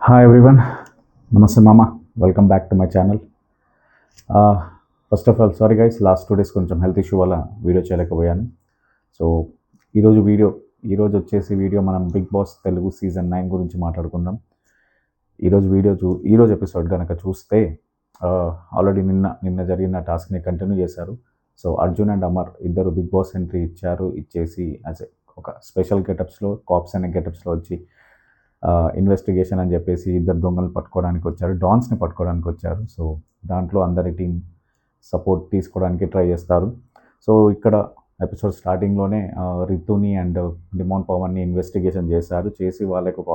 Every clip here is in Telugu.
హాయ్ ఎవ్రీవన్, నమస్తే మామ. Welcome back to my channel. First of all sorry guys, last 2 days కొంచెం హెల్త్ ఇష్యూ వల్ల వీడియో చేయలేకపోయాను. సో ఈరోజు వీడియో మనం బిగ్ బాస్ తెలుగు సీజన్ 9 గురించి మాట్లాడుకుందాం. ఈరోజు ఎపిసోడ్ కనుక చూస్తే ఆల్రెడీ నిన్న జరిగిన టాస్క్ని కంటిన్యూ చేశారు. సో అర్జున్ అండ్ అమర్ ఇద్దరు బిగ్ బాస్ ఎంట్రీ ఇచ్చేసి యాజ్ ఒక స్పెషల్ గెటప్స్లో, కాప్స్ అనే గెటప్స్లో వచ్చి ఇన్వెస్టిగేషన్ అని చెప్పేసి ఇద్దరు దొంగలు పట్టుకోవడానికి వచ్చారు, డాన్స్ని పట్టుకోవడానికి వచ్చారు. సో దాంట్లో అందరి టీం సపోర్ట్ తీసుకోవడానికి ట్రై చేస్తారు. సో ఇక్కడ ఎపిసోడ్ స్టార్టింగ్లోనే రితుని అండ్ డిమోన్ పవన్ని ఇన్వెస్టిగేషన్ చేసి వాళ్ళకి ఒక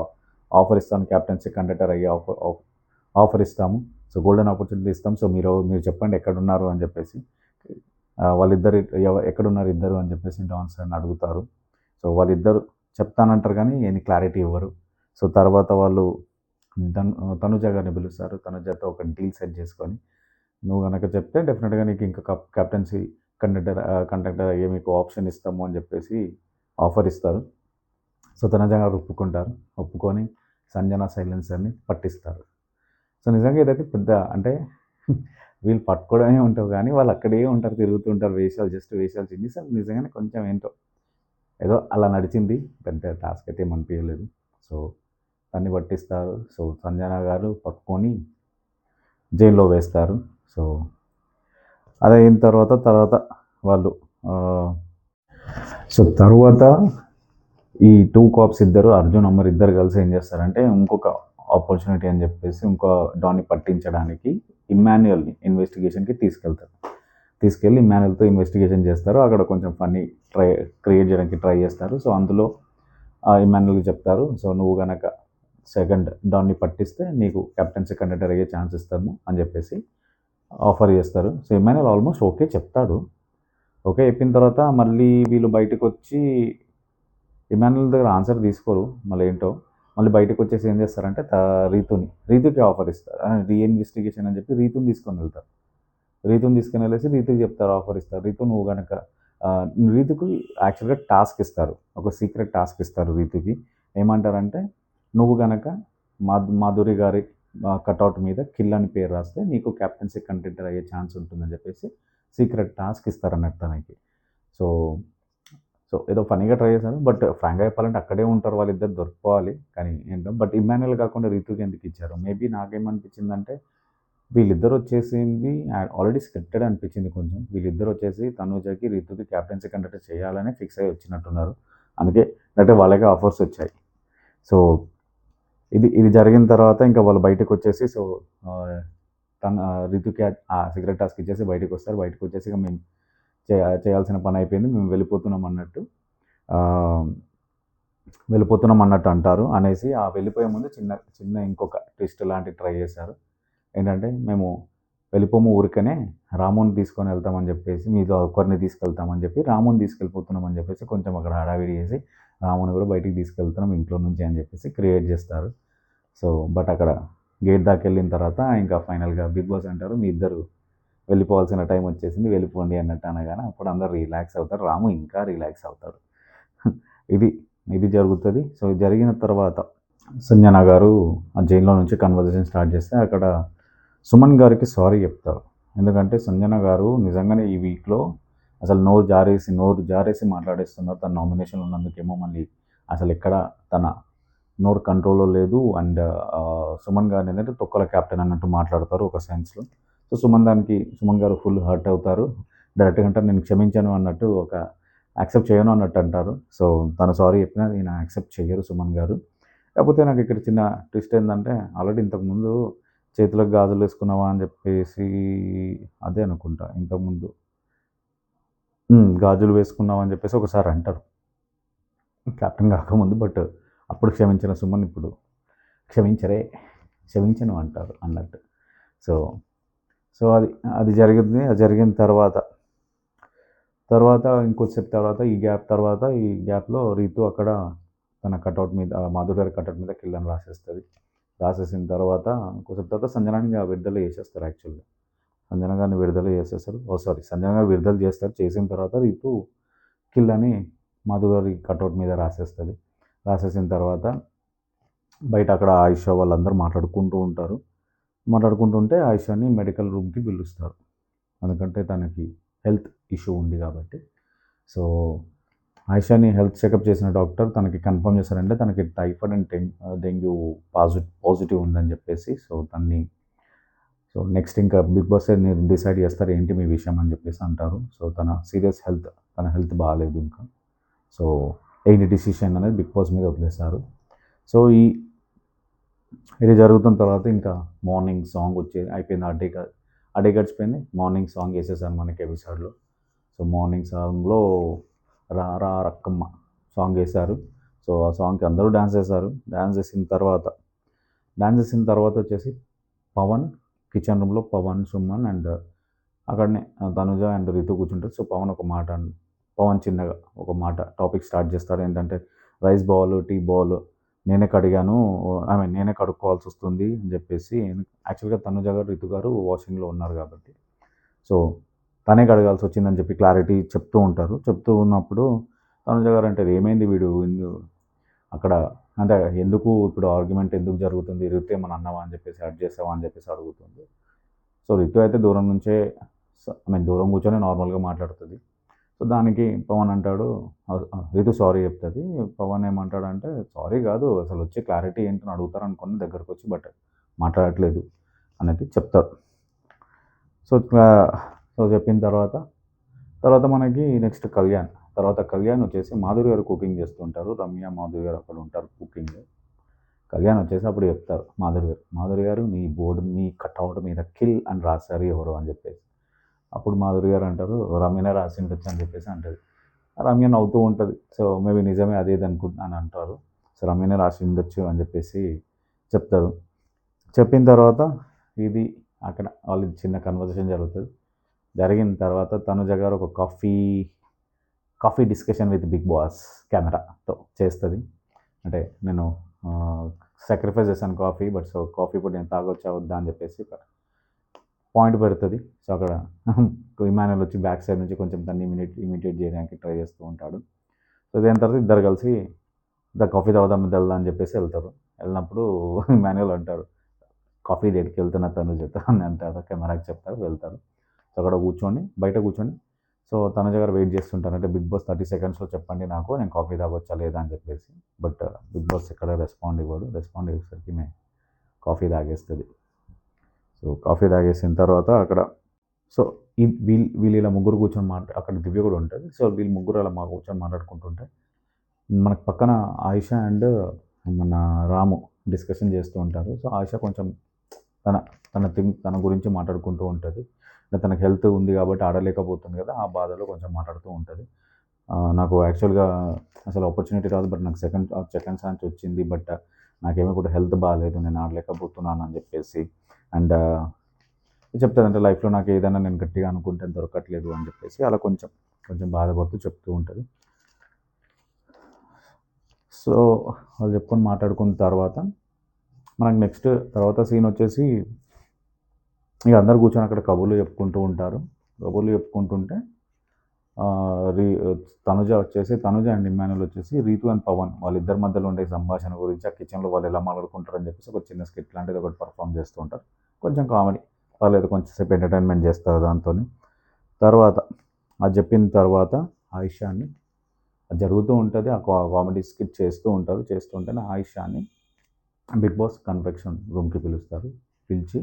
ఆఫర్ ఇస్తాను, క్యాప్టెన్సీ కండక్టర్ అయ్యే ఆఫర్ ఇస్తాము. సో గోల్డెన్ ఆపర్చునిటీ ఇస్తాం. సో మీరు చెప్పండి ఎక్కడున్నారు అని చెప్పేసి వాళ్ళిద్దరు ఎక్కడున్నారు ఇద్దరు అని చెప్పేసి డాన్స్ అని అడుగుతారు. సో వాళ్ళిద్దరు చెప్తానంటారు కానీ ఏమి క్లారిటీ ఇవ్వరు. సో తర్వాత వాళ్ళు తనుజ గారిని పిలుస్తారు. తనుజతో ఒక డీల్ సెట్ చేసుకొని, నువ్వు కనుక చెప్తే డెఫినెట్గా నీకు ఇంకా కెప్టెన్సీ కండక్టర్ అయ్యే మీకు ఆప్షన్ ఇస్తాము అని చెప్పేసి ఆఫర్ ఇస్తారు. సో తనుజ గారు ఒప్పుకొని సంజన సైలెన్సర్ని పట్టిస్తారు. సో నిజంగా ఇదైతే పెద్ద అంటే వీళ్ళు పట్టుకోవడమే ఉంటారు కానీ వాళ్ళు అక్కడే ఉంటారు, తిరుగుతుంటారు, వేషాలు చేసి నిజంగానే కొంచెం ఏంటో ఏదో అలా నడిచింది. పెద్ద టాస్క్ అయితే ఏమనిపించలేదు. సో దాన్ని పట్టిస్తారు. సో సంజన గారు పట్టుకొని జైల్లో వేస్తారు. సో అది అయిన తర్వాత వాళ్ళు తర్వాత ఈ 2 కాప్స్ ఇద్దరు, అర్జున్ అమర్ ఇద్దరు కలిసి ఏం చేస్తారంటే ఇంకొక ఆపర్చునిటీ అని చెప్పేసి ఇంకో డాన్ని పట్టించడానికి ఇమ్మాన్యుయల్ని ఇన్వెస్టిగేషన్కి తీసుకెళ్ళి ఇమ్మాన్యుయల్తో ఇన్వెస్టిగేషన్ చేస్తారు. అక్కడ కొంచెం ఫన్నీ క్రియేట్ చేయడానికి ట్రై చేస్తారు. సో అందులో ఇమ్మాన్యుయల్కి చెప్తారు, సో నువ్వు కనుక సెకండ్ డాన్ని పట్టిస్తే నీకు కెప్టెన్సీ కండక్టర్ అయ్యే ఛాన్స్ ఇస్తాము అని చెప్పేసి ఆఫర్ చేస్తారు. సో ఇమ్మాన్యుయల్ ఆల్మోస్ట్ ఓకే చెప్తాడు. ఓకే చెప్పిన తర్వాత మళ్ళీ వీళ్ళు బయటకు వచ్చి ఇమ్మాన్యుయల్ దగ్గర ఆన్సర్ తీసుకోరు. మళ్ళీ బయటకు వచ్చేసి ఏం చేస్తారంటే రీతుకి ఆఫర్ ఇస్తారు. రీఇన్వెస్టిగేషన్ అని చెప్పి రీతుని తీసుకొని వెళ్ళేసి రీతుకి చెప్తారు, ఆఫర్ ఇస్తారు. నువ్వు కనుక రీతుకి యాక్చువల్గా టాస్క్ ఇస్తారు, ఒక సీక్రెట్ టాస్క్ ఇస్తారు రీతుకి. ఏమంటారంటే నువ్వు కనుక మాధురి గారి కటౌట్ మీద కిల్ అని పేరు రాస్తే నీకు కెప్టెన్సీ కంటెంటర్ అయ్యే ఛాన్స్ ఉంటుందని చెప్పేసి సీక్రెట్ టాస్క్ ఇస్తారన్నట్టు తనకి. సో ఏదో ఫనీగా ట్రై చేశారు. బట్ ఫ్రాంక్గా చెప్పాలంటే అక్కడే ఉంటారు, వాళ్ళిద్దరు దొరికిపోవాలి. కానీ ఏంటో బట్ ఇమ్మాన్యుయల్ కాకుండా రీతుకి ఎందుకు ఇచ్చారు? మేబీ నాకేమనిపించిందంటే వీళ్ళిద్దరు వచ్చేసింది ఆల్రెడీ స్క్రిప్టెడ్ అనిపించింది కొంచెం. వీళ్ళిద్దరు వచ్చేసి తనుజకి రీతుకి క్యాప్టెన్సీ కండక్టర్ చేయాలని ఫిక్స్ అయ్యి వచ్చినట్టున్నారు. అందుకే అంటే వాళ్ళకే ఆఫర్స్ వచ్చాయి. సో ఇది జరిగిన తర్వాత ఇంకా వాళ్ళు బయటకు వచ్చేసి సో రితుకి ఆ సీక్రెట్ టాస్క్ ఇచ్చేసి బయటకు వస్తారు. బయటకు వచ్చేసి ఇక మేము చేయాల్సిన పని అయిపోయింది, మేము వెళ్ళిపోతున్నాం అన్నట్టు అంటారు. అనేసి ఆ వెళ్ళిపోయే ముందు చిన్న ఇంకొక ట్విస్ట్ లాంటి ట్రై చేశారు. ఏంటంటే మేము వెళ్ళిపోము ఊరికనే రాముని తీసుకొని వెళ్తామని చెప్పేసి, మీతో ఒకరిని తీసుకెళ్తామని చెప్పి రాముని తీసుకెళ్ళిపోతున్నామని చెప్పేసి కొంచెం అక్కడ హడావిడి చేసి రాముని కూడా బయటికి తీసుకెళ్తున్నాం ఇంట్లో నుంచి అని చెప్పేసి క్రియేట్ చేస్తారు. సో బట్ అక్కడ గేట్ దాకా వెళ్ళిన తర్వాత ఇంకా ఫైనల్గా బిగ్ బాస్ అంటారు, మీ ఇద్దరు వెళ్ళిపోవాల్సిన టైం వచ్చేసింది, వెళ్ళిపోండి అన్నట్టు అనగానే అప్పుడు అందరు రిలాక్స్ అవుతారు, రాము ఇంకా రిలాక్స్ అవుతాడు. ఇది జరుగుతుంది. సో ఇది జరిగిన తర్వాత సంజన గారు ఆ జైల్లో నుంచి కన్వర్జేషన్ స్టార్ట్ చేస్తే అక్కడ సుమన్ గారికి సారీ చెప్తారు. ఎందుకంటే సంజన గారు నిజంగానే ఈ వీక్లో అసలు నోరు జారేసి మాట్లాడేస్తున్నారు. తన నామినేషన్ ఉన్నందుకేమో మళ్ళీ అసలు ఎక్కడ తన నోరు కంట్రోల్లో లేదు. అండ్ సుమన్ గారిని ఏంటంటే తొక్కల క్యాప్టెన్ అన్నట్టు మాట్లాడతారు ఒక సెన్స్లో. సో సుమన్ గారు ఫుల్ హర్ట్ అవుతారు. డైరెక్ట్గా అంటారు, నేను క్షమించాను అన్నట్టు, ఒక యాక్సెప్ట్ చేయను అన్నట్టు అంటారు. సో తను సారీ చెప్పినా నేను యాక్సెప్ట్ చేయరు సుమన్ గారు. కాకపోతే నాకు ఇక్కడ చిన్న ట్విస్ట్ ఏంటంటే ఆల్రెడీ ఇంతకుముందు చేతులకు గాజులు వేసుకున్నావా అని చెప్పేసి అదే అనుకుంటా, ఇంతకుముందు గాజులు వేసుకున్నావా అని చెప్పేసి ఒకసారి అంటారు క్యాప్టెన్ కాకముందు. బట్ అప్పుడు క్షమించిన సుమన్ ఇప్పుడు క్షమించను అంటారు అన్నట్టు. సో అది జరిగింది. అది జరిగిన తర్వాత ఇంకొద్దిసేపు తర్వాత ఈ గ్యాప్లో రీతు అక్కడ తన కటౌట్ మీద, మాధురి గారి కటౌట్ మీద కిల్లని రాసేసిన తర్వాత కొంచెం తర్వాత సంజనాని విడుదల చేసేస్తారు. యాక్చువల్గా సంజన గారిని విడుదల చేసేస్తారు. సంజన గారు విడుదల చేస్తారు. చేసిన తర్వాత రీతు కిల్ అని మాధురి గారి కటౌట్ మీద రాసేసిన తర్వాత బయట అక్కడ ఆయిషా వాళ్ళందరూ మాట్లాడుకుంటుంటే ఆయిషాని మెడికల్ రూమ్కి పిలుస్తారు, ఎందుకంటే తనకి హెల్త్ ఇష్యూ ఉంది కాబట్టి. సో ఆయిషాని హెల్త్ చెకప్ చేసిన డాక్టర్ తనకి కన్ఫర్మ్ చేశారంటే తనకి టైఫాయిడ్ అండ్ డెంగ్యూ పాజిటివ్ ఉందని చెప్పేసి. సో నెక్స్ట్ ఇంకా బిగ్ బాస్ డిసైడ్ చేస్తారు ఏంటి మీ విషయం అని చెప్పేసి అంటారు. సో తన హెల్త్ బాగాలేదు ఇంకా. సో ఏంటి డిసిషన్ అనేది బిగ్ బాస్ మీద వదిలేస్తారు. సో ఇది జరుగుతున్న తర్వాత ఇంకా మార్నింగ్ సాంగ్ అయిపోయింది. ఆ డే గడిచిపోయింది. మార్నింగ్ సాంగ్ వేసేసారు మనకి ఎపిసోడ్లో. సో మార్నింగ్ సాంగ్లో రా రా రక్కమ్మ సాంగ్ వేశారు. సో ఆ సాంగ్కి అందరూ డ్యాన్స్ చేసిన తర్వాత వచ్చేసి పవన్ కిచెన్ రూమ్లో పవన్, సుమన్ అండ్ అక్కడనే తనుజ అండ్ రితు కూర్చుంటారు. సో పవన్ చిన్నగా ఒక మాట టాపిక్ స్టార్ట్ చేస్తాడు. ఏంటంటే రైస్ బౌల్, టీ బౌల్ నేనే కడుక్కోవాల్సి వస్తుంది అని చెప్పేసి. యాక్చువల్గా తనుజ గారు, రితు గారు వాషింగ్లో ఉన్నారు కాబట్టి సో తనే కడగాల్సి వచ్చిందని చెప్పి క్లారిటీ చెప్తూ ఉన్నప్పుడు తనుజ గారు అంటారు, ఏమైంది వీడు అక్కడ అంటే ఎందుకు ఇప్పుడు ఆర్గ్యుమెంట్ ఎందుకు జరుగుతుంది, రితు ఏమన్నా అన్నావా అని చెప్పేసి యాడ్ చేసావా అని చెప్పేసి అడుగుతుంది. సో రితు అయితే దూరం కూర్చొని నార్మల్గా మాట్లాడుతుంది. సో దానికి పవన్ అంటాడు, రితు సారీ చెప్తుంది. పవన్ ఏమంటాడంటే సారీ కాదు, అసలు వచ్చే క్లారిటీ ఏంటని అడుగుతారు అనుకుని దగ్గరకు వచ్చి బట్ మాట్లాడట్లేదు అనేది చెప్తాడు. సో చెప్పిన తర్వాత మనకి నెక్స్ట్ కళ్యాణ్ వచ్చేసి మాధురి గారు కుకింగ్ చేస్తుంటారు. రమ్య, మాధురి గారు అక్కడ ఉంటారు కుకింగ్. కళ్యాణ్ వచ్చేసి అప్పుడు చెప్తారు మాధురి గారు మీ కట్అవుట్ మీద కిల్ అని రాశారు ఎవరు అని చెప్పేసి. అప్పుడు మాధురి గారు అంటారు రమ్యనే రాసి ఉండొచ్చు అని చెప్పేసి అంటారు. రమ్య నవ్వుతూ ఉంటుంది. సో మేబీ నిజమే అదేది అనుకుంటున్నాను అంటారు. సో రమ్యనే రాసి ఉండొచ్చు అని చెప్పేసి చెప్తారు. చెప్పిన తర్వాత ఇది అక్కడ వాళ్ళు చిన్న కన్వర్జేషన్ జరిగిన తర్వాత తనుజ గారు ఒక coffee discussion with Bigg Boss కెమెరాతో చేస్తుంది. అంటే నేను సాక్రిఫైస్ చేశాను కాఫీ, బట్ సో కాఫీ ఇప్పుడు నేను తాగొచ్చా వద్దా అని చెప్పేసి పాయింట్ పెడుతుంది. సో అక్కడ ఇమాన్యుల్ వచ్చి బ్యాక్ సైడ్ నుంచి కొంచెం దాన్ని ఇమిటేట్ చేయడానికి ట్రై చేస్తూ ఉంటాడు. సో దాని తర్వాత ఇద్దరు కలిసి కాఫీ తాగుదాం వెళ్దాం అని చెప్పేసి వెళ్ళినప్పుడు ఇమాన్యుల్ అంటారు కాఫీ డేట్కి వెళ్తున్న తనుజతో అని అంటారు. కెమెరాకి చెప్తారు, వెళ్తారు. సో అక్కడ బయట కూర్చొని సో తనుజ గారు వెయిట్ చేస్తుంటారు. అంటే బిగ్ బాస్ 30 సెకండ్స్లో చెప్పండి నాకు, నేను కాఫీ తాగొచ్చా లేదా అని చెప్పేసి. బట్ బిగ్ బాస్ ఎక్కడ రెస్పాండ్ అయ్యేసరికి మేము కాఫీ తాగేస్తుంది. సో కాఫీ తాగేసిన తర్వాత అక్కడ సో వీళ్ళు ఇలా ముగ్గురు కూర్చొని అక్కడ దివ్య కూడా ఉంటుంది. సో వీళ్ళు ముగ్గురు అలా కూర్చొని మాట్లాడుకుంటుంటే మనకు పక్కన ఆయిషా అండ్ మన రాము డిస్కషన్ చేస్తూ ఉంటారు. సో ఆయిషా కొంచెం తన గురించి మాట్లాడుకుంటూ ఉంటుంది. తనకు హెల్త్ ఉంది కాబట్టి ఆడలేకపోతుంది కదా, ఆ బాధలో కొంచెం మాట్లాడుతూ ఉంటుంది. నాకు యాక్చువల్గా అసలు ఆపర్చునిటీ రాదు, బట్ నాకు సెకండ్ ఛాన్స్ వచ్చింది, బట్ నాకేమీ కూడా హెల్త్ బాగాలేదు, నేను ఆడలేకపోతున్నాను అని చెప్పేసి. అండ్ చెప్తాదంటే లైఫ్లో నాకు ఏదైనా నేను గట్టిగా అనుకుంటే దొరకట్లేదు అని చెప్పేసి అలా కొంచెం బాధపడుతూ చెప్తూ ఉంటుంది. సో వాళ్ళు చెప్పుకొని మాట్లాడుకున్న తర్వాత మనకు నెక్స్ట్ తర్వాత సీన్ వచ్చేసి ఇక అందరు కూర్చొని అక్కడ కబుర్లు చెప్పుకుంటుంటే తనుజ అండ్ ఇమ్మాన్యుల్ వచ్చేసి రీతు అండ్ పవన్ వాళ్ళిద్దరి మధ్యలో ఉండే సంభాషణ గురించి, ఆ కిచెన్లో వాళ్ళు ఎలా మాట్లాడుకుంటారని చెప్పేసి ఒక చిన్న స్కిట్ లాంటిది ఒకటి పర్ఫామ్ చేస్తూ ఉంటారు. కొంచెం కామెడీ పర్లేదు, కొంచెంసేపు ఎంటర్టైన్మెంట్ చేస్తారు దాంతో. తర్వాత అది చెప్పిన తర్వాత ఆయిషాని అది జరుగుతూ ఉంటుంది, ఆ కామెడీ స్కిట్ చేస్తుంటేనే ఆయిషాని బిగ్ బాస్ కన్ఫెక్షన్ రూమ్కి పిలిచి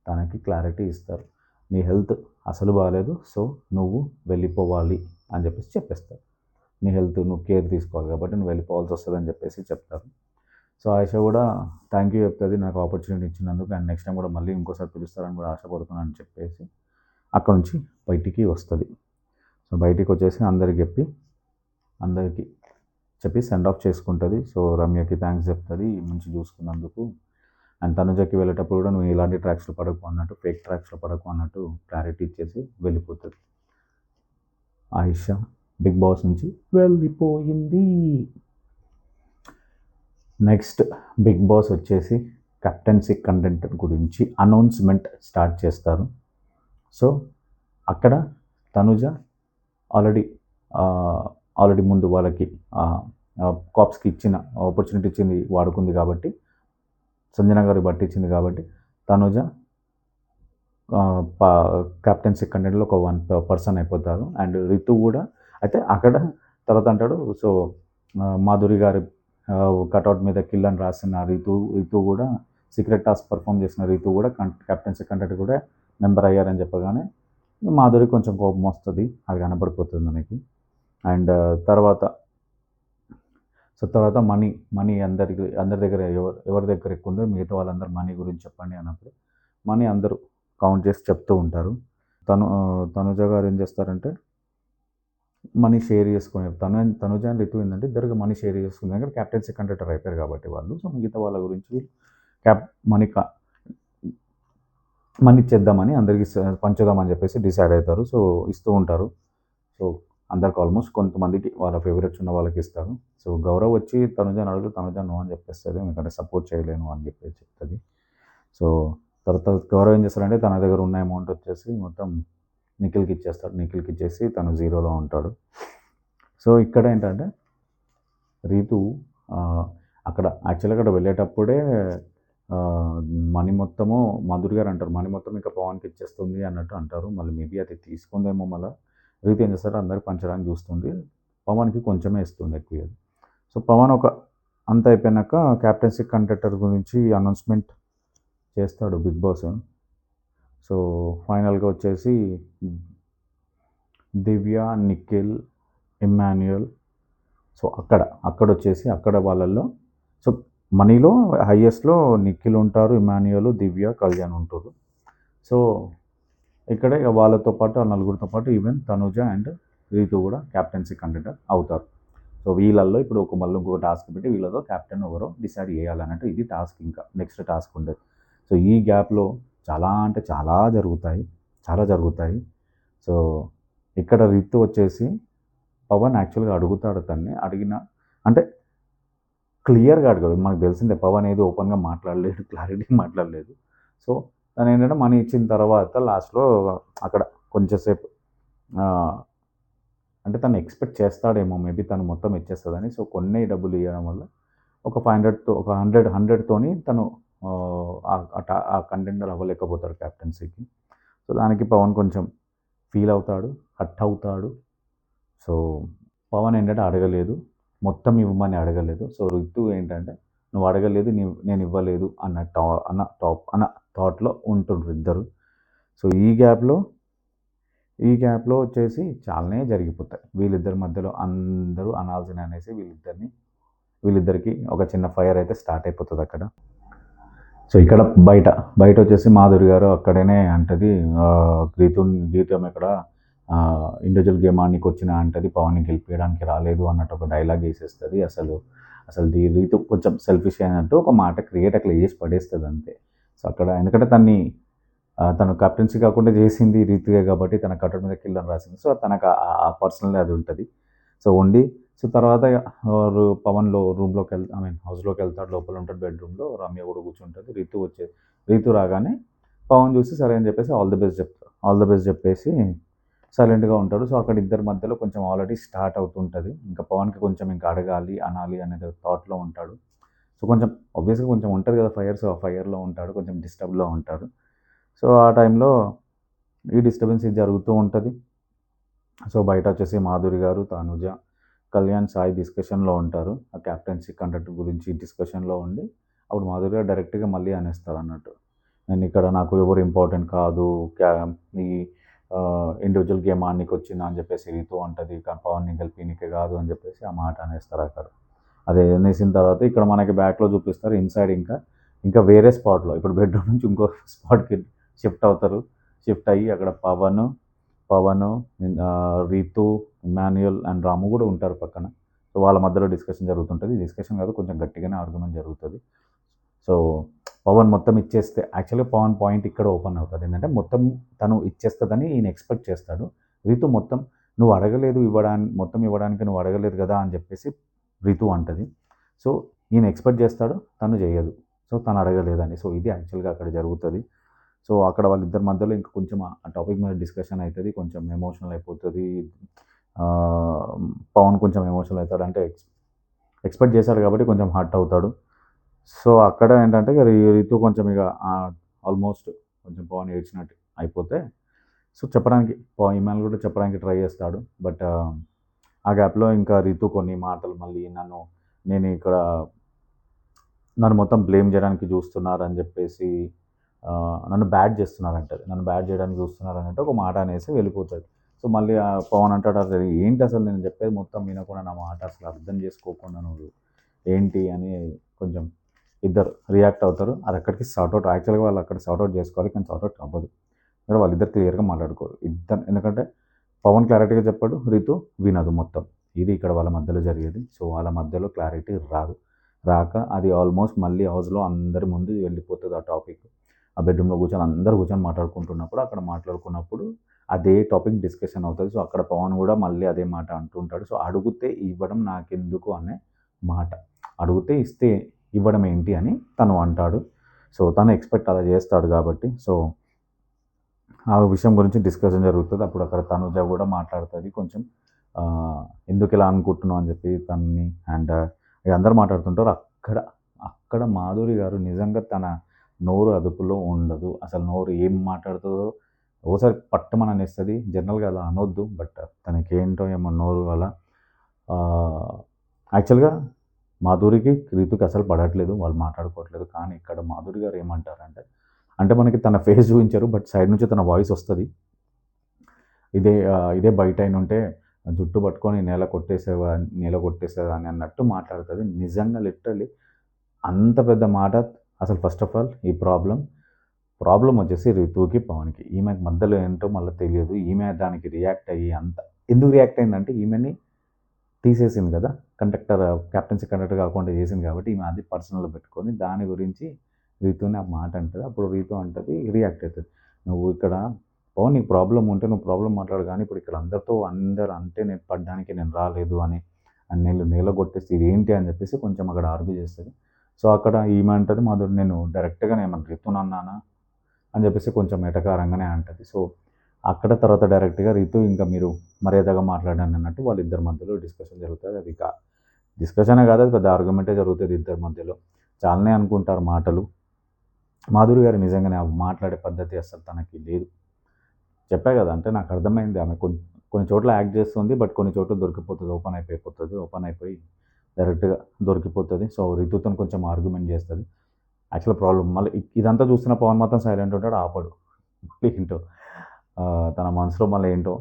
తనకి క్లారిటీ ఇస్తారు. నీ హెల్త్ అసలు బాగాలేదు, సో నువ్వు వెళ్ళిపోవాలి అని చెప్పేస్తారు. నీ హెల్త్ నువ్వు కేర్ తీసుకోవాలి కాబట్టి నువ్వు వెళ్ళిపోవాల్సి వస్తుంది అని చెప్పేసి చెప్తారు. సో ఆయిషా కూడా థ్యాంక్ యూ చెప్తుంది నాకు ఆపర్చునిటీ ఇచ్చినందుకు, అండ్ నెక్స్ట్ టైం కూడా మళ్ళీ ఇంకోసారి పిలుస్తారని కూడా ఆశపడుతున్నాను అని చెప్పేసి అక్కడ నుంచి బయటికి వస్తుంది. సో బయటికి వచ్చేసి అందరికీ చెప్పి సెండ్ ఆఫ్ చేసుకుంటుంది. సో రమ్యకి థ్యాంక్స్ చెప్తుంది మంచి చూసుకున్నందుకు. అండ్ తనుజకి వెళ్ళేటప్పుడు కూడా నువ్వు ఇలాంటి ట్రాక్స్లో పడకు అన్నట్టు, ఫేక్ ట్రాక్స్లో పడకు అన్నట్టు క్లారిటీ ఇచ్చేసి వెళ్ళిపోతుంది. ఆయిషా బిగ్ బాస్ నుంచి వెళ్ళిపోయింది. నెక్స్ట్ బిగ్ బాస్ వచ్చేసి కెప్టెన్సీ కంటెంట్ గురించి అనౌన్స్మెంట్ స్టార్ట్ చేస్తారు. సో అక్కడ తనుజ ఆల్రెడీ ముందు వాళ్ళకి కాప్స్కి ఆపర్చునిటీ ఇచ్చింది వాడుకుంది కాబట్టి సంజన గారు పట్టించింది కాబట్టి తనుజ కెప్టెన్సీ కంటెంట్లో ఒక 1 పర్సన్ అయిపోతారు. అండ్ రితు కూడా అయితే అక్కడ తర్వాత అంటాడు సో మాధురి గారి కటౌట్ మీద కిల్ అని రాసిన రితు కూడా సీక్రెట్ టాస్క్ పర్ఫామ్ చేసిన రితు కూడా కెప్టెన్సీ కంటెంట్ కూడా మెంబర్ అయ్యారని చెప్పగానే మాధురి కొంచెం కోపం వస్తుంది, అది కనబడిపోతుంది మనకి. అండ్ తర్వాత మనీ అందరి దగ్గర ఎవరి దగ్గర ఎక్కువ ఉందో మిగతా వాళ్ళందరూ మనీ గురించి చెప్పండి అన్నప్పుడు మనీ అందరూ కౌంట్ చేసి చెప్తూ ఉంటారు. తనుజ గారు ఏం చేస్తారంటే మనీ షేర్ చేసుకునే తనుజ అండ్ రితు ఏంటంటే ఇద్దరికి మనీ షేర్ చేసుకునే దగ్గర క్యాప్టెన్సీ కంటెంటర్ అయిపోయారు కాబట్టి వాళ్ళు. సో మిగతా వాళ్ళ గురించి మనీ ఇచ్చేద్దామని అందరికీ పంచుదామని చెప్పేసి డిసైడ్ అవుతారు. సో ఇస్తూ ఉంటారు. సో అందరికి ఆల్మోస్ట్ కొంతమందికి వాళ్ళ ఫేవరెట్స్ ఉన్న వాళ్ళకి ఇస్తారు. సో గౌరవ్ వచ్చి తనుజని అడుగుతూ తనుజ నో అని చెప్పేస్తుంది, ఎందుకంటే సపోర్ట్ చేయలేను అని చెప్పేసి చెప్తుంది. సో తర్వాత గౌరవ్ ఏం చేస్తారంటే తన దగ్గర ఉన్న అమౌంట్ వచ్చేసి మొత్తం నిఖిల్కి ఇచ్చేస్తాడు. నిఖిల్కి ఇచ్చేసి తను జీరోలో ఉంటాడు. సో ఇక్కడ ఏంటంటే రీతు అక్కడ యాక్చువల్గా అక్కడ వెళ్ళేటప్పుడే మనీ మొత్తము మాధురి గారు అంటారు మనీ మొత్తం ఇంకా పవన్కి ఇచ్చేస్తుంది అన్నట్టు అంటారు. మళ్ళీ మేబీ అది తీసుకుందేమో. మళ్ళీ రీతి ఏం చేస్తారు అందరికి పంచడానికి చూస్తుంది, పవన్కి కొంచెమే ఇస్తుంది ఎక్కువ. సో పవన్ అంత అయిపోయినాక క్యాప్టెన్సీ కంటెంటర్ గురించి అనౌన్స్మెంట్ చేస్తాడు బిగ్ బాస్. సో ఫైనల్గా వచ్చేసి దివ్య, నిఖిల్, ఇమ్మాన్యుయల్. సో అక్కడ వచ్చేసి అక్కడ వాళ్ళల్లో సో మనీలో హైయెస్ట్లో నిఖిల్ ఉంటారు, ఇమ్మాన్యుయల్, దివ్య, కళ్యాణ్ ఉంటారు. సో ఇక్కడ ఇక వాళ్ళతో పాటు ఆ నలుగురితో పాటు ఈవెన్ తనుజ అండ్ రీతు కూడా క్యాప్టెన్సీ కంటెంటర్ అవుతారు. సో వీళ్ళల్లో ఇప్పుడు మళ్ళీ ఇంకొక టాస్క్ పెట్టి వీళ్ళతో క్యాప్టెన్ ఎవరో డిసైడ్ చేయాలన్నట్టు ఇది టాస్క్. ఇంకా నెక్స్ట్ టాస్క్ ఉండేది. సో ఈ గ్యాప్లో చాలా అంటే చాలా జరుగుతాయి. సో ఇక్కడ రీతు వచ్చేసి పవన్ యాక్చువల్గా అడుగుతాడు తన్ని, అంటే క్లియర్గా అడగదు. మనకు తెలిసిందే పవన్ ఏది ఓపెన్గా మాట్లాడలేదు, క్లారిటీ మాట్లాడలేదు. సో తను ఏంటంటే మనీ ఇచ్చిన తర్వాత లాస్ట్లో అక్కడ కొంచెంసేపు అంటే తను ఎక్స్పెక్ట్ చేస్తాడేమో మేబీ తను మొత్తం ఇచ్చేస్తుందని. సో కొన్ని డబ్బులు ఇవ్వడం వల్ల ఒక 500తో ఒక 100తోని తను ఆ కంటెండర్ అవ్వలేకపోతాడు క్యాప్టెన్సీకి. సో దానికి పవన్ కొంచెం ఫీల్ అవుతాడు, హట్ అవుతాడు. సో పవన్ ఏంటంటే అడగలేదు, మొత్తం ఇవ్వమని అడగలేదు. సో రితు ఏంటంటే నువ్వు అడగలేదు, నేను ఇవ్వలేదు అన్న థాట్లో ఉంటుండ్రు ఇద్దరు. సో ఈ గ్యాప్లో వచ్చేసి చాలానే జరిగిపోతాయి వీళ్ళిద్దరి మధ్యలో. అందరూ అనాల్సిన అనేసి వీళ్ళిద్దరికి ఒక చిన్న ఫైర్ అయితే స్టార్ట్ అయిపోతుంది అక్కడ. సో ఇక్కడ బయట వచ్చేసి మాధురి గారు అక్కడనే అంటది రీతు ఇక్కడ ఇండివిజువల్ గేమ్ ఆడడానికి వచ్చిన అంటది, పవన్ని గెలిపించడానికి రాలేదు అన్నట్టు ఒక డైలాగ్ వేసేస్తుంది. అసలు రీతు కొంచెం సెల్ఫిష్ అయినట్టు ఒక మాట అట్లా చేసి పడేస్తుంది అంతే. సో అక్కడ ఎందుకంటే తను కెప్టెన్సీ కాకుండా చేసింది రీతిగా కాబట్టి తన కట్టడి మీద కిల్ అని రాసింది. సో తనకు ఆ పర్సనల్ అది ఉంటుంది. సో సో తర్వాత పవన్లో హౌస్లోకి వెళ్తాడు, లోపల ఉంటాడు బెడ్రూమ్లో. రమ్య కూడా కూర్చుంటుంది. రీతు రాగానే పవన్ చూసి సరే అని చెప్పేసి ఆల్ ది బెస్ట్ చెప్పేసి సైలెంట్గా ఉంటాడు. సో అక్కడ ఇద్దరి మధ్యలో కొంచెం ఆల్రెడీ స్టార్ట్ అవుతుంటుంది. ఇంకా పవన్కి కొంచెం ఇంకా అనాలి అనేది థాట్లో ఉంటాడు. సో కొంచెం ఆబ్వియస్గా కొంచెం ఉంటుంది కదా ఫైర్. సో ఆ ఫైర్లో ఉంటాడు, కొంచెం డిస్టర్బ్లో ఉంటాడు. సో ఆ టైంలో ఈ డిస్టర్బెన్స్ ఇది జరుగుతూ ఉంటుంది. సో బయట వచ్చేసి మాధురి గారు, తనుజ, కళ్యాణ్, సాయి డిస్కషన్లో ఉంటారు. ఆ క్యాప్టెన్సీ కండక్ట్ గురించి డిస్కషన్లో ఉండి అప్పుడు మాధురి గారు డైరెక్ట్గా మళ్ళీ అనేస్తారు అన్నట్టు, నేను ఇక్కడ నాకు ఎవరు ఇంపార్టెంట్ కాదు, ఈ ఇండివిజువల్ గేమ్ ఆడనికి వచ్చిందా అని చెప్పేసి రీతు అంటుంది, పవన్ గెలిపినికే కాదు అని చెప్పేసి ఆ మాట అనేస్తారు అక్కడ. అదే అనేసిన తర్వాత ఇక్కడ మనకి బ్యాక్లో చూపిస్తారు ఇన్సైడ్ ఇంకా వేరే స్పాట్లో ఇప్పుడు బెడ్రూమ్ నుంచి ఇంకో స్పాట్కి షిఫ్ట్ అయ్యి అక్కడ పవన్, రీతు, ఇమాన్యుయల్ అండ్ రాము కూడా ఉంటారు పక్కన. సో వాళ్ళ మధ్యలో డిస్కషన్ జరుగుతుంటుంది. డిస్కషన్ కాదు, కొంచెం గట్టిగానే ఆర్గ్యుమెంట్ జరుగుతుంది. సో పవన్ మొత్తం ఇచ్చేస్తే యాక్చువల్గా పవన్ పాయింట్ ఇక్కడ ఓపెన్ అవుతుంది. ఏంటంటే మొత్తం తను ఇచ్చేస్తుందని ఈయన ఎక్స్పెక్ట్ చేస్తాడు. రీతు నువ్వు అడగలేదు మొత్తం ఇవ్వడానికి నువ్వు అడగలేదు కదా అని చెప్పేసి రీతు అంటది. సో ఈయన ఎక్స్పెక్ట్ చేస్తాడు, తను చేయదు. సో తను అడగలేదని. సో ఇది యాక్చువల్గా అక్కడ జరుగుతుంది. సో అక్కడ వాళ్ళిద్దరి మధ్యలో ఇంకా కొంచెం ఆ టాపిక్ మీద డిస్కషన్ అవుతుంది, కొంచెం ఎమోషనల్ అయిపోతుంది. పవన్ కొంచెం ఎమోషనల్ అవుతాడు, అంటే ఎక్స్పెక్ట్ చేశాడు కాబట్టి కొంచెం హర్ట్ అవుతాడు. సో అక్కడ ఏంటంటే ఇక రితు కొంచెం ఇక ఆల్మోస్ట్ కొంచెం పవన్ ఏడ్చినట్టు అయిపోతే సో చెప్పడానికి ఈమెయిల్ కూడా చెప్పడానికి ట్రై చేస్తాడు. బట్ ఆ గ్యాప్లో ఇంకా రితు కొన్ని మాటలు మళ్ళీ నేను ఇక్కడ నన్ను మొత్తం బ్లేమ్ చేయడానికి చూస్తున్నారని చెప్పేసి నన్ను బ్యాడ్ చేస్తున్నారంటది. నన్ను బ్యాడ్ చేయడానికి చూస్తున్నారనంటే ఒక మాట అనేసి వెళ్ళిపోతుంది. సో మళ్ళీ పవన్ అంటాడు, అసలు ఏంటి అసలు నేను చెప్పేది మొత్తం వినకుండా నా మాట అసలు అర్థం చేసుకోకుండా నువ్వు ఏంటి అని కొంచెం ఇద్దరు రియాక్ట్ అవుతారు. అది అక్కడికి సార్ట్అవుట్, యాక్చువల్గా వాళ్ళు అక్కడ సార్ట్అవుట్ చేసుకోవాలి కానీ సార్ట్అవుట్ అవ్వదు. ఇక్కడ వాళ్ళిద్దరు క్లియర్గా మాట్లాడుకోరు ఇద్దరు, ఎందుకంటే పవన్ క్లారిటీగా చెప్పాడు, రితు వినదు మొత్తం. ఇది ఇక్కడ వాళ్ళ మధ్యలో జరిగేది. సో వాళ్ళ మధ్యలో క్లారిటీ రాక అది ఆల్మోస్ట్ మళ్ళీ హౌస్లో అందరి ముందు వెళ్ళిపోతుంది ఆ టాపిక్. ఆ బెడ్రూమ్లో కూర్చొని అందరూ కూర్చొని మాట్లాడుకుంటున్నప్పుడు అక్కడ మాట్లాడుకున్నప్పుడు అదే టాపిక్ డిస్కషన్ అవుతుంది. సో అక్కడ పవన్ కూడా మళ్ళీ అదే మాట అంటుంటాడు. సో అడిగితే ఇవ్వడం నాకెందుకు అనే మాట, అడిగితే ఇస్తే ఇవ్వడం ఏంటి అని తను అంటాడు. సో తను ఎక్స్పెక్ట్ అలా చేస్తాడు కాబట్టి సో ఆ విషయం గురించి డిస్కషన్ జరుగుతుంది. అప్పుడు అక్కడ తనుజ కూడా మాట్లాడుతుంది కొంచెం, ఎందుకు ఇలా అనుకుంటున్నావు అని చెప్పి తనని. అండ్ అందరూ మాట్లాడుతుంటారు. అక్కడ మాధురి గారు నిజంగా తన నోరు అదుపులో ఉండదు. అసలు నోరు ఏం మాట్లాడుతుందో ఓసారి పట్టమని అనేస్తుంది. జనరల్గా అలా అనొద్దు, బట్ తనకేంటో ఏమో నోరు అలా. యాక్చువల్గా మాధురికి రీతుకి అసలు పడట్లేదు, వాళ్ళు మాట్లాడుకోవట్లేదు. కానీ ఇక్కడ మాధురి గారు ఏమంటారంటే, అంటే మనకి తన ఫేస్ చూపించారు బట్ సైడ్ నుంచి తన వాయిస్ వస్తుంది. ఇదే బయట అయిన ఉంటే జుట్టు పట్టుకొని నేల కొట్టేసేవా అని అన్నట్టు మాట్లాడుతుంది. నిజంగా లిటరల్లీ అంత పెద్ద మాట. అసలు ఫస్ట్ ఆఫ్ ఆల్ ఈ ప్రాబ్లం వచ్చేసి రితుకి పవన్కి, ఈమెకి మధ్యలో ఏంటో మళ్ళీ తెలియదు. ఈమె దానికి రియాక్ట్ అయ్యి ఎందుకు రియాక్ట్ అయిందంటే ఈమెని తీసేసింది కదా, క్యాప్టెన్సీ కండక్టర్ కాకుండా చేసింది కాబట్టి ఈమె అది పర్సనల్లో పెట్టుకొని దాని గురించి రీతుని ఆ మాట అంటుంది. అప్పుడు రీతు అంటుంది, రియాక్ట్ అవుతుంది, నువ్వు ఇక్కడ పవన్ నీకు ప్రాబ్లం ఉంటే నువ్వు ప్రాబ్లం మాట్లాడు, కానీ ఇప్పుడు ఇక్కడ అందరూ అంటే నేను పడ్డానికి నేను రాలేదు అని నేను కొట్టేసి ఇది ఏంటి అని చెప్పేసి కొంచెం అక్కడ ఆర్గ్యూ చేస్తుంది. సో అక్కడ ఈమె అంటుంది, మాధురి నేను డైరెక్ట్గా నేను రీతుని అన్నానా అని చెప్పేసి కొంచెం ఎటకారంగానే అంటుంది. సో అక్కడ తర్వాత డైరెక్ట్గా రీతు ఇంకా మీరు మర్యాదగా మాట్లాడండి అన్నట్టు వాళ్ళిద్దరి మధ్యలో డిస్కషన్ జరుగుతుంది. అది డిస్కషనే కాదు, అది పెద్ద ఆర్గ్యుమెంటే జరుగుతుంది ఇద్దరి మధ్యలో. చాలానే అనుకుంటారు మాటలు. మాధురి గారు నిజంగానే మాట్లాడే పద్ధతి అసలు తనకి లేదు. చెప్పా కదా, అంటే నాకు అర్థమైంది ఆమె కొన్ని చోట్ల యాక్ట్ చేస్తుంది, బట్ కొన్ని చోట్ల దొరికిపోతుంది, ఓపెన్ అయిపోయి డైరెక్ట్గా దొరికిపోతుంది. సో రితుతో కొంచెం ఆర్గ్యుమెంట్ చేస్తుంది. యాక్చువల్ ప్రాబ్లం మళ్ళీ ఇదంతా చూస్తున్న పవన్ మాత్రం సైలెంట్ ఉంటాడు, ఆపడు. ఏంటో తన మనసులో మళ్ళీ ఏంటో.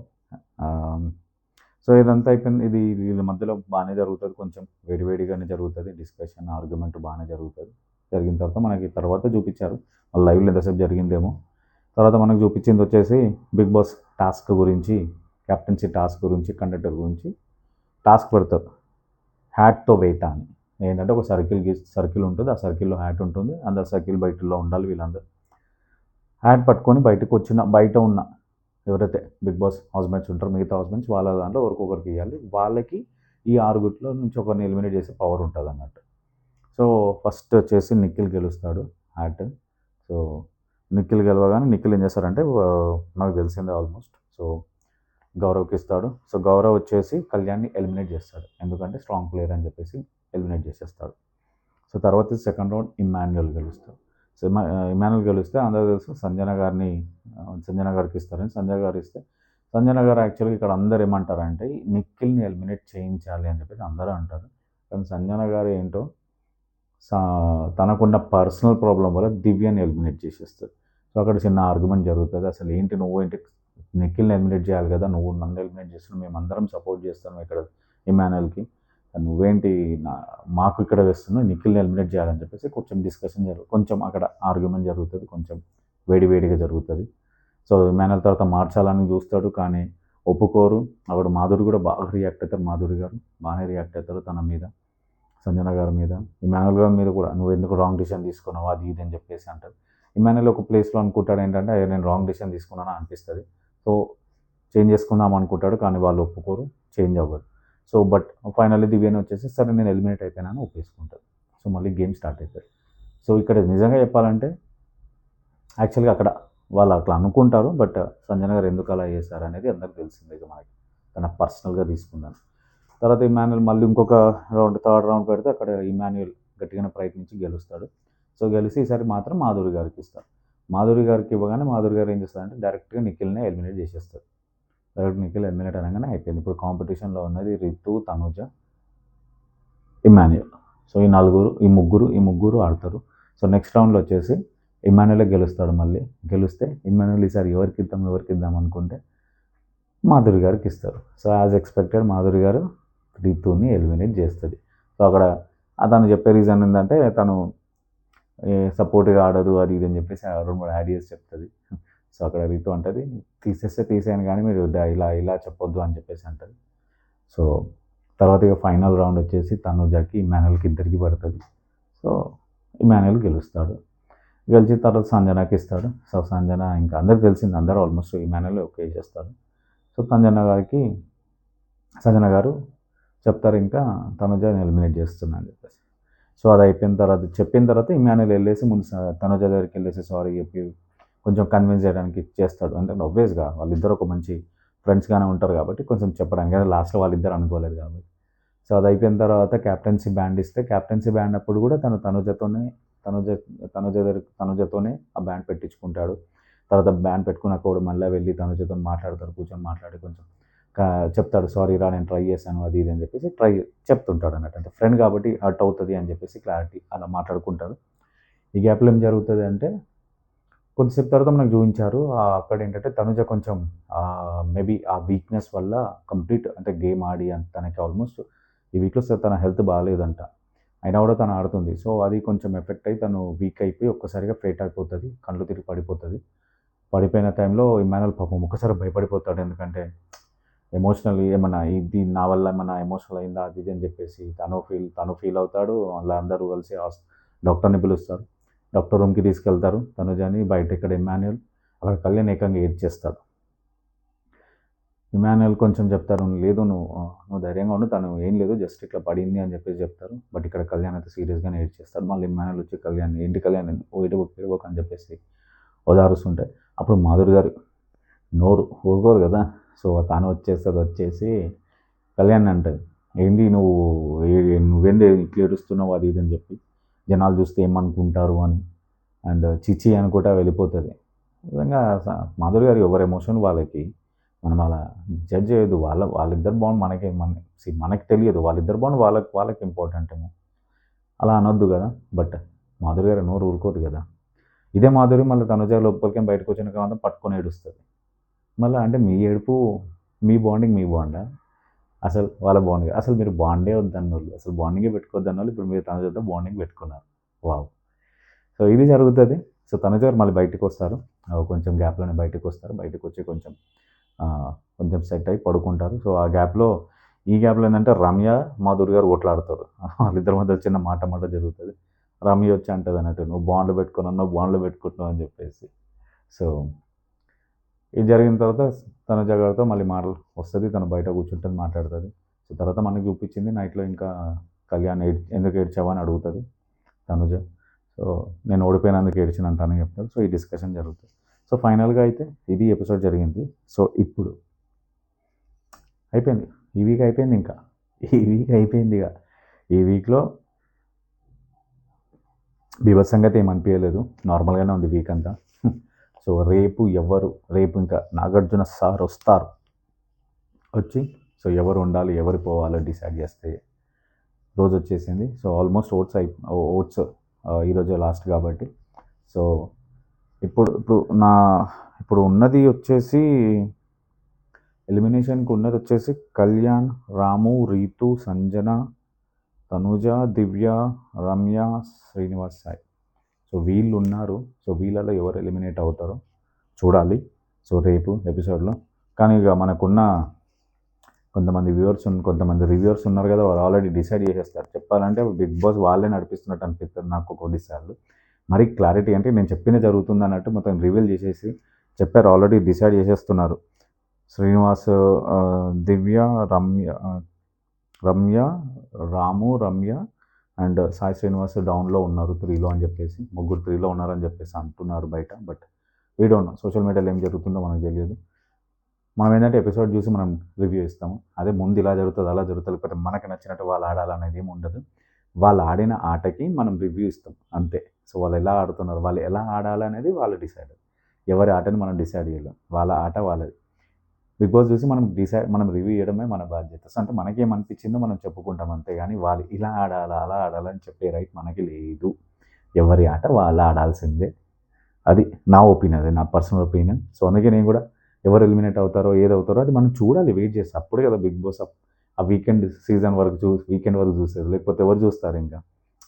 సో ఇదంతా అయిపోయింది. ఇది వీళ్ళ మధ్యలో బాగానే జరుగుతుంది, కొంచెం వేడివేడిగానే జరుగుతుంది డిస్కషన్, ఆర్గ్యుమెంట్ బాగానే జరుగుతుంది. జరిగిన తర్వాత మనకి తర్వాత చూపించారు లైవ్లో ఎంతసేపు జరిగిందేమో. తర్వాత మనకు చూపించింది వచ్చేసి బిగ్ బాస్ టాస్క్ గురించి, క్యాప్టెన్సీ టాస్క్ గురించి, కండక్టర్ గురించి టాస్క్ పెడతారు, హ్యాట్తో వేట అని. ఏంటంటే ఒక సర్కిల్ ఉంటుంది, ఆ సర్కిల్లో హ్యాట్ ఉంటుంది, అందరు సర్కిల్ బయటలో ఉండాలి. వీళ్ళందరూ హ్యాట్ పట్టుకొని బయట ఉన్న ఎవరైతే బిగ్ బాస్ హౌస్మేట్స్ ఉంటారో మిగతా హౌస్మేట్స్ వాళ్ళ దాంట్లో ఒకరికి ఇవ్వాలి. వాళ్ళకి ఈ 6 నుంచి ఒకరిని ఎలిమినేట్ చేసే పవర్ ఉంటుంది అన్నట్టు. సో ఫస్ట్ వచ్చేసి నిఖిల్ గెలుస్తాడు హ్యాట్. సో నిఖిల్ గెలవగానే నిఖిల్ ఏం చేస్తారంటే నాకు తెలిసిందే ఆల్మోస్ట్. సో గౌరవ్కి ఇస్తాడు. సో గౌరవ్ వచ్చేసి కళ్యాణ్ని ఎలిమినేట్ చేస్తాడు, ఎందుకంటే స్ట్రాంగ్ ప్లేయర్ అని చెప్పేసి ఎలిమినేట్ చేసేస్తాడు. సో తర్వాత సెకండ్ రౌండ్ ఇమ్మాన్యుయల్ గెలుస్తాడు. సో ఇమ్మాన్యుయల్ గెలిస్తే అందరూ తెలుసు సంజన గారికి ఇస్తారని. సంజయ్ గారు ఇస్తే సంజన గారు యాక్చువల్గా ఇక్కడ అందరు ఏమంటారంటే నిఖిల్ని ఎలిమినేట్ చేయించాలి అని చెప్పేసి అందరూ అంటారు. కానీ సంజన గారు ఏంటో తనకున్న పర్సనల్ ప్రాబ్లం వల్ల దివ్యాని ఎలిమినేట్ చేసేస్తారు. సో అక్కడ చిన్న ఆర్గ్యుమెంట్ జరుగుతుంది. అసలు నువ్వేంటి నిఖిల్ని ఎలిమినేట్ చేయాలి కదా, నువ్వు నన్ను ఎలిమినేట్ చేస్తున్నావు, మేమందరం సపోర్ట్ చేస్తాను ఇక్కడ ఇమ్మాన్యుయల్కి, నువ్వేంటి మాకు ఇక్కడ వేస్తున్నావు, నిఖిల్ని ఎలిమినేట్ చేయాలని చెప్పేసి కొంచెం డిస్కషన్ కొంచెం అక్కడ ఆర్గ్యుమెంట్ జరుగుతుంది, కొంచెం వేడిగా జరుగుతుంది. సో ఇమ్మాన్యుయల్ తర్వాత మార్చాలని చూస్తాడు కానీ ఒప్పుకోరు. అప్పుడు మాధురి కూడా బాగా రియాక్ట్ అవుతారు, మాధురి గారు బాగానే రియాక్ట్ అవుతారు తన మీద, సంజన గారి మీద. ఇమ్మాన్యుయల్ గారి మీద కూడా నువ్వు ఎందుకు రాంగ్ డిసిషన్ తీసుకున్నావు అది ఇది అని చెప్పేసి అంటారు. ఇమ్మాన్యుయల్ ఒక ప్లేస్లో అనుకుంటాడు ఏంటంటే నేను రాంగ్ డిసిషన్ తీసుకున్నాను అనిపిస్తుంది, సో చేంజ్ చేసుకుందాం అనుకుంటాడు కానీ వాళ్ళు ఒప్పుకోరు, చేంజ్ అవ్వదు. సో బట్ ఫైనల్లీ దివ్యాని వచ్చేసి సరే నేను ఎలిమినేట్ అయిపోయినాను ఒప్పేసుకుంటాను. సో మళ్ళీ గేమ్ స్టార్ట్ అవుతుంది. సో ఇక్కడ నిజంగా చెప్పాలంటే యాక్చువల్గా అక్కడ వాళ్ళు అట్లా అనుకుంటారు, బట్ సంజన గారు ఎందుకు అలా చేశారు అనేది అందరికి తెలిసిందే. ఇక మనకి తన పర్సనల్గా తీసుకున్నాను. తర్వాత ఇమ్మాన్యుయల్ మళ్ళీ ఇంకొక థర్డ్ రౌండ్ పెడితే అక్కడ ఇమ్మాన్యుయల్ గట్టిగానే ప్రయత్నించి గెలుస్తాడు. సో గెలిచి ఈసారి మాత్రం మాధురి గారికి ఇస్తారు. మాధురి గారికి ఇవ్వగానే మాధురి గారు ఏం చేస్తారంటే డైరెక్ట్గా నిఖిల్ని ఎలిమినేట్ చేసేస్తారు. డైరెక్ట్ నిఖిల్ ఎలిమినేట్ అనగానే అయిపోయింది. ఇప్పుడు కాంపిటీషన్లో ఉన్నది రితు, తనుజ, ఇమాన్యుయల్. సో ఈ ముగ్గురు ఆడతారు. సో నెక్స్ట్ రౌండ్లో వచ్చేసి ఇమాన్యుయలే గెలుస్తాడు. మళ్ళీ గెలిస్తే ఇమాన్యుయల్ ఈసారి ఎవరికి ఇద్దాం అనుకుంటే మాధురి గారికి ఇస్తారు. సో యాజ్ ఎక్స్పెక్టెడ్ మాధురి గారు రితుని ఎలిమినేట్ చేస్తుంది. సో అక్కడ తను చెప్పే రీజన్ ఏంటంటే తను సపోర్ట్గా ఆడదు అది ఇది అని చెప్పేసి 2-3 ఐడియాస్ చెప్తుంది. సో అక్కడ రితు అంటది తీసేస్తే తీసేయను కానీ మీరు ఇలా చెప్పొద్దు అని చెప్పేసి అంటది. సో తర్వాత ఇక ఫైనల్ రౌండ్ వచ్చేసి తనుజకి ఇమాన్యుయల్కి ఇద్దరికి పడుతుంది. సో ఇమాన్యుయల్ గెలుస్తాడు. గెలిచిన తర్వాత సంజనాకి ఇస్తాడు. సో సంజన ఇంకా అందరికి తెలిసింది, అందరూ ఆల్మోస్ట్ ఇమాన్యుయల్ ఓకే చేస్తారు. సో సంజన గారు చెప్తారు ఇంకా తనుజని ఎలిమినేట్ చేస్తున్నా అని చెప్పేసి. సో అది అయిపోయిన తర్వాత చెప్పిన తర్వాత ఇమాన్యుయల్ వెళ్ళేసి ముందు తనుజ దగ్గరికి వెళ్ళేసి సారీ చెప్పి కొంచెం కన్విన్స్ చేయడానికి చేస్తాడు. అంటే ఆబ్వియస్గా వాళ్ళిద్దరు ఒక మంచి ఫ్రెండ్స్గానే ఉంటారు కాబట్టి కొంచెం చెప్పడానికి, అదే లాస్ట్లో వాళ్ళిద్దరు అనుకోలేదు కాబట్టి. సో అది అయిపోయిన తర్వాత క్యాప్టెన్సీ బ్యాండ్ ఇస్తే క్యాప్టెన్సీ బ్యాండ్ అప్పుడు కూడా తనుజతోనే ఆ బ్యాండ్ పెట్టించుకుంటాడు. తర్వాత బ్యాండ్ పెట్టుకున్నాక కూడా మళ్ళీ వెళ్ళి తనుజతో మాట్లాడతారు. కూర్చొని మాట్లాడి కొంచెం చెప్తాడు సారీ రా నేను ట్రై చేశాను అది ఇది అని చెప్పేసి చెప్తుంటాడు అన్నట్టు. అంటే ఫ్రెండ్ కాబట్టి హర్ట్ అవుతుంది అని చెప్పేసి క్లారిటీ అలా మాట్లాడుకుంటారు. ఈ గ్యాప్లో ఏం జరుగుతుంది అంటే కొద్దిసేపు తర్వాత మనకు చూపించారు అక్కడ ఏంటంటే తనుజ కొంచెం మేబీ ఆ వీక్నెస్ వల్ల కంప్లీట్ అంటే గేమ్ ఆడి తనకి ఆల్మోస్ట్ ఈ వీక్లో తన హెల్త్ బాగాలేదంట. అయినా కూడా తను ఆడుతుంది. సో అది కొంచెం ఎఫెక్ట్ అయ్యి తను వీక్ అయిపోయి ఒక్కసారిగా ఫేట్ అయిపోతుంది, కళ్ళు తిరిగి పడిపోతుంది. పడిపోయిన టైంలో ఇమాన్యుయల్ పాపం ఒక్కసారి భయపడిపోతాడు. ఎందుకంటే ఎమోషనల్ ఏమన్నా ఇది నా వల్ల ఏమన్నా ఎమోషనల్ అయిందా అది ఇది అని చెప్పేసి తను ఫీల్ అవుతాడు. అలా అందరూ కలిసి డాక్టర్ని పిలుస్తారు. డాక్టర్ రూమ్కి తీసుకెళ్తారు తనుజని. బయట ఇక్కడ ఇమాన్యుయల్ అక్కడ కళ్యాణ్ ఏకంగా ఏడ్చేస్తాడు. ఇమాన్యుయల్ కొంచెం చెప్తారు లేదు నువ్వు ధైర్యంగా ఉండు, తను ఏం లేదు జస్ట్ ఇట్లా పడింది అని చెప్పేసి చెప్తారు. బట్ ఇక్కడ కళ్యాణ్ అయితే సీరియస్గానే ఏడ్చేస్తాడు. మళ్ళీ ఇమాన్యుయల్ వచ్చి కళ్యాణ్ ఏంటి కళ్యాణ్ ఏడువకు అని చెప్పేసి ఓదారుస్తుంటాయి. అప్పుడు మాధురి గారు నోరు ఊరుకోదు కదా. సో తను వచ్చేసి కళ్యాణ్ అంటది ఏంటి నువ్వేంటి ఇట్లా ఏడుస్తున్నావు అది ఇది అని చెప్పి జనాలు చూస్తే ఏమనుకుంటారు అని అండ్ చిచి అనుకుంటా వెళ్ళిపోతుంది. నిజంగా మాధురి గారు ఎవరి ఎమోషన్ వాళ్ళకి మనం అలా జడ్జ్ చేయొద్దు. వాళ్ళిద్దరు బాండ్ మనకి తెలియదు. వాళ్ళిద్దరు బాండ్ వాళ్ళకి ఇంపార్టెంట్ ఏమో అలా అనొద్దు కదా. బట్ మాధురి గారు నోరు ఊరుకోదు కదా. ఇదే మాధురి మళ్ళీ తనుజ లోపలికి బయటకు వచ్చిన కాదు పట్టుకొని ఏడుస్తుంది. మళ్ళీ అంటే మీ ఏడుపు మీ బాండా అసలు వాళ్ళ బాండింగ్ అసలు మీరు బాండే వద్దన్నోళ్ళు అసలు బాండింగే పెట్టుకోవద్దన్నోళ్ళు ఇప్పుడు మీరు తనుజతో బాండింగ్ పెట్టుకున్నారు. వావ్. సో ఇది జరుగుతుంది. సో తనుజ గారు మళ్ళీ బయటకు వస్తారు. కొంచెం గ్యాప్లోనే బయటకు వస్తారు. బయటకు వచ్చి కొంచెం సెట్ అయ్యి పడుకుంటారు. సో ఆ గ్యాప్లో ఏంటంటే రమ్య మాధురి గారు కొట్లాడతారు. వాళ్ళిద్దరి మధ్య చిన్న మాట జరుగుతుంది. రమ్య వచ్చి అంటుంది అన్నట్టు నువ్వు బాండ్లు పెట్టుకుంటున్నావు అని చెప్పేసి. సో ఇది జరిగిన తర్వాత తనుజ గారితో మళ్ళీ మాటలు వస్తుంది. తను బయట కూర్చుంటుంది, మాట్లాడుతుంది. సో తర్వాత మనకి చూపించింది నైట్లో ఇంకా కళ్యాణ్ ఎందుకు ఏడ్చావా అని అడుగుతుంది తనుజ. సో నేను ఓడిపోయినందుకు ఏడ్చినాను తను చెప్తాడు. సో ఈ డిస్కషన్ జరుగుతుంది. సో ఫైనల్గా అయితే ఇది ఎపిసోడ్ జరిగింది. సో ఇప్పుడు అయిపోయింది. ఈ వీక్ అయిపోయింది. ఇక ఈ వీక్లో బీభత్సంగా అయితే ఏమనిపించలేదు. నార్మల్గానే ఉంది వీక్ అంతా. సో రేపు ఇంకా నాగార్జున సార్ వస్తారు. వచ్చి సో ఎవరు ఉండాలి ఎవరు పోవాలో డిసైడ్ చేస్తే రోజు వచ్చేసింది. సో ఆల్మోస్ట్ ఓట్స్ ఈరోజే లాస్ట్ కాబట్టి సో ఇప్పుడు ఉన్నది వచ్చేసి ఎలిమినేషన్కి ఉన్నది వచ్చేసి కళ్యాణ్, రాము, రీతు, సంజన, తనుజ, దివ్య, రమ్య, శ్రీనివాస్ సాయి. సో వీళ్ళు ఉన్నారు. సో వీళ్ళలో ఎవరు ఎలిమినేట్ అవుతారో చూడాలి. సో రేపు ఎపిసోడ్లో. కానీ ఇక మనకున్న కొంతమంది రివ్యూవర్స్ ఉన్నారు కదా, వాళ్ళు ఆల్రెడీ డిసైడ్ చేసేస్తారు. చెప్పాలంటే బిగ్ బాస్ వాళ్ళే నడిపిస్తున్నట్టు అనిపిస్తుంది నాకు కొన్నిసార్లు. మరి క్లారిటీ అంటే నేను చెప్పిందే జరుగుతుంది అన్నట్టు మొత్తం రివీల్ చేసేసి చెప్పారు. ఆల్రెడీ డిసైడ్ చేసేస్తున్నారు. శ్రీనివాస్, దివ్య, రమ్య, రాము, రమ్య అండ్ సాయి శ్రీనివాస్ డౌన్లో ఉన్నారు 3లో అని చెప్పేసి, ముగ్గురు 3లో ఉన్నారని చెప్పేసి అంటున్నారు బయట. But we don't know, social మీడియాలో ఏం జరుగుతుందో మనకు తెలియదు. మనం ఏంటంటే ఎపిసోడ్ చూసి మనం రివ్యూ ఇస్తాము. అదే ముందు ఇలా జరుగుతుంది అలా జరుగుతుంది, లేకపోతే మనకు నచ్చినట్టు వాళ్ళు ఆడాలనేది ఏమి ఉండదు. వాళ్ళు ఆడిన ఆటకి మనం రివ్యూ ఇస్తాం అంతే. సో వాళ్ళు ఎలా ఆడుతున్నారు, వాళ్ళు ఎలా ఆడాలనేది వాళ్ళు డిసైడ్. ఎవరి ఆటని మనం డిసైడ్ చేయలేం. వాళ్ళ ఆట వాళ్ళది. బిగ్ బాస్ చూసి మనం రివ్యూ ఇయ్యడమే మన బాధ్యత. సో అంటే మనకేమనిపించిందో మనం చెప్పుకుంటాం అంతే గాని, వాళ్ళు ఇలా ఆడాలా, అలా ఆడాలా అని చెప్పే రైట్ మనకి లేదు. ఎవరి ఆట వాళ్ళు ఆడాల్సిందే. అది నా ఒపీనియన్. అది నా పర్సనల్ ఒపీనియన్. సో అందుకే నేను కూడా ఎవరు ఎలిమినేట్ అవుతారో, ఏదవుతారో అది మనం చూడాలి వెయిట్ చేసి. అప్పుడే కదా బిగ్ బాస్ ఆ వీకెండ్ వరకు చూసేది. లేకపోతే ఎవరు చూస్తారు ఇంకా?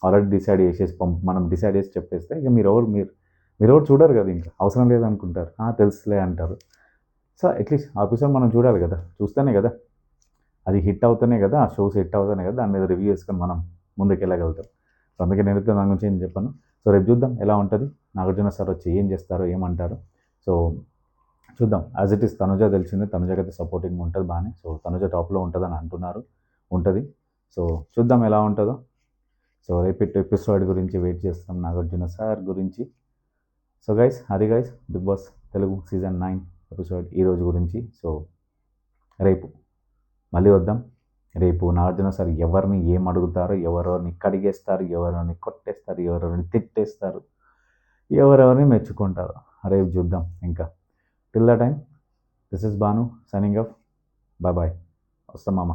ఆల్రెడీ డిసైడ్ చేసేసి మనం డిసైడ్ చేసి చెప్పేస్తే ఇక మీరెవరు చూడరు కదా ఇంకా. అవసరం లేదనుకుంటారు. తెలుసులే అంటారు. సో అట్లీస్ట్ ఆ ఎపిసోడ్ మనం చూడాలి కదా! చూస్తేనే కదా అది హిట్ అవుతేనే కదా, ఆ షోస్ హిట్ అవుతేనే కదా దాని మీద రివ్యూ చేసుకొని మనం ముందుకెళ్ళగలుగుతాం. సో అందుకే నేనైతే దాని గురించి ఏం చెప్పను. సో రేపు చూద్దాం ఎలా ఉంటది. నాగార్జున సార్ వచ్చి ఏం చేస్తారో, ఏమంటారో. సో చూద్దాం. యాజ్ ఇట్ ఈస్ తనుజ తెలిసిందే. తనుజకైతే సపోర్టింగ్ ఉంటది బానే. సో తనుజ టాప్‌లో ఉంటదని అంటున్నారు. ఉంటది. సో చూద్దాం ఎలా ఉంటదో. సో రేపటి ఎపిసోడ్ గురించి వెయిట్ చేస్తున్నాం నాగార్జున సార్ గురించి. సో అది guys Bigg Boss Telugu season 9 episode ఈరోజు గురించి. సో రేపు మళ్ళీ వద్దాం. రేపు నాగార్జున సార్ ఎవరిని ఏం అడుగుతారో, ఎవరెవరిని కడిగేస్తారు, ఎవరెవరిని కొట్టేస్తారు, ఎవరెవరిని తిట్టేస్తారు, ఎవరెవరిని మెచ్చుకుంటారో రేపు చూద్దాం ఇంకా. Till the time this is Bhanu signing off. Bye bye. వస్తాం మామ.